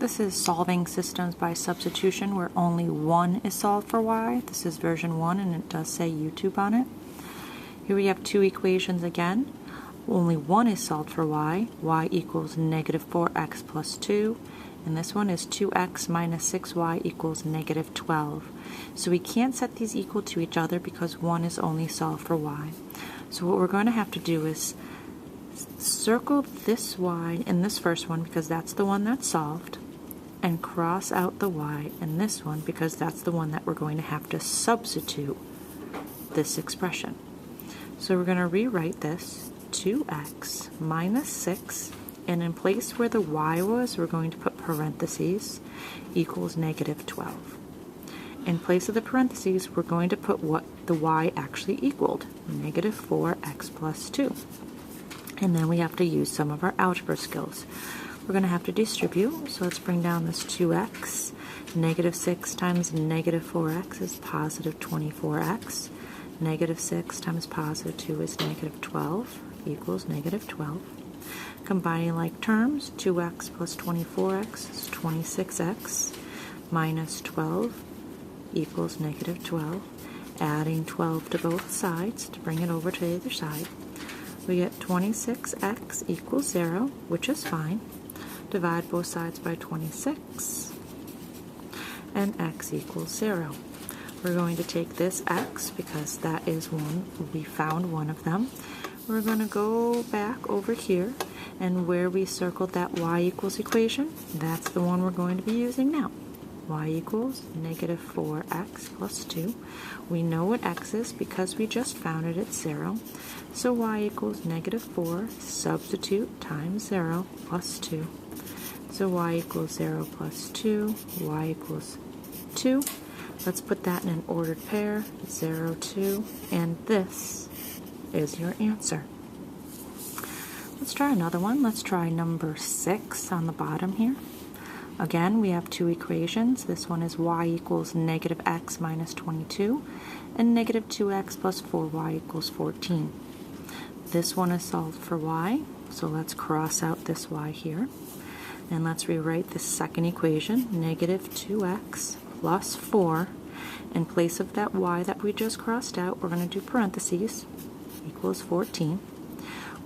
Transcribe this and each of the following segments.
This is solving systems by substitution where only one is solved for y. This is version 1 and it does say YouTube on it. Here we have two equations again. Only one is solved for y. Y equals negative 4x plus 2. And this one is 2x minus 6y equals negative 12. So we can't set these equal to each other because one is only solved for y. So what we're going to have to do is circle this y in this first one because that's the one that's solved, and cross out the y in this one because that's the one that we're going to have to substitute this expression. So we're going to rewrite this 2x minus 6, and in place where the y was, we're going to put parentheses equals negative 12. In place of the parentheses, we're going to put what the y actually equaled, negative 4x plus 2. And then we have to use some of our algebra skills. We're going to have to distribute, so let's bring down this 2x. Negative 6 times negative 4x is positive 24x. Negative 6 times positive 2 is negative 12 equals negative 12. Combining like terms, 2x plus 24x is 26x minus 12 equals negative 12. Adding 12 to both sides to bring it over to the other side. We get 26x equals 0, which is fine. Divide both sides by 26, and x equals 0. We're going to take this x, because that is one, we found one of them. We're going to go back over here, and where we circled that y equals equation, that's the one we're going to be using now. Y equals negative 4x plus 2. We know what x is because we just found it at 0. So y equals negative 4, substitute times 0 plus 2. So y equals 0 plus 2, y equals 2. Let's put that in an ordered pair, 0, 2, and this is your answer. Let's try another one. Let's try number 6 on the bottom here. Again, we have two equations. This one is y equals negative x minus 22, and negative 2x plus 4y equals 14. This one is solved for y, so let's cross out this y here. And let's rewrite this second equation, negative 2x plus 4. In place of that y that we just crossed out, we're going to do parentheses, equals 14.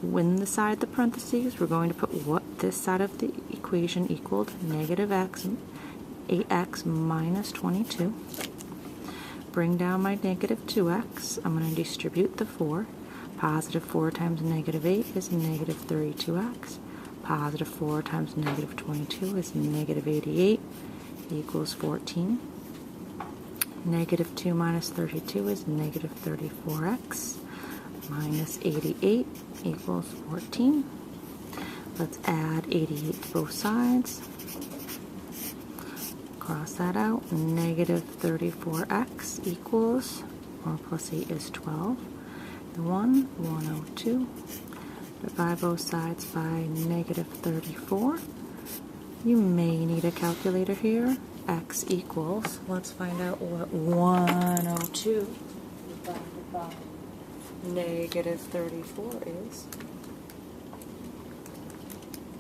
When the side of the parentheses, we're going to put what this side of the equation equaled, negative x, 8x minus 22. Bring down my negative 2x. I'm going to distribute the 4. Positive 4 times negative 8 is negative 32x. Positive 4 times negative 22 is negative 88 equals 14. Negative 2 minus 32 is negative 34x. Minus 88 equals 14. Let's add 88 to both sides. Cross that out. Negative 34x equals, or plus 8 is 12. The 102. Divide both sides by negative 34. You may need a calculator here. X equals, let's find out what 102 divided by negative 34 is.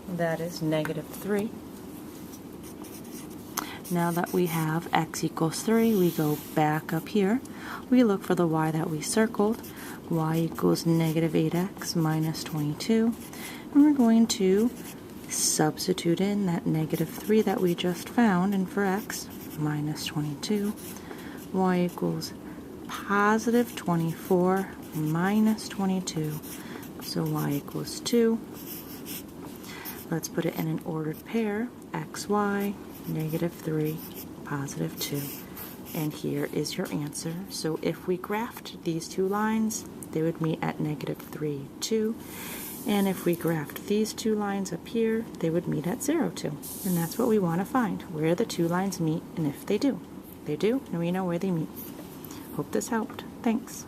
That is negative 3. Now that we have x equals 3, we go back up here. We look for the y that we circled. Y equals negative 8x minus 22. And we're going to substitute in that negative 3 that we just found, and for x, minus 22. Y equals positive 24 minus 22, so y equals 2. Let's put it in an ordered pair, xy, negative 3, positive 2. And here is your answer. So if we graphed these two lines, they would meet at negative 3, 2. And if we graphed these two lines up here, they would meet at 0, 2. And that's what we want to find, where the two lines meet, and if they do. They do, and we know where they meet. Hope this helped. Thanks.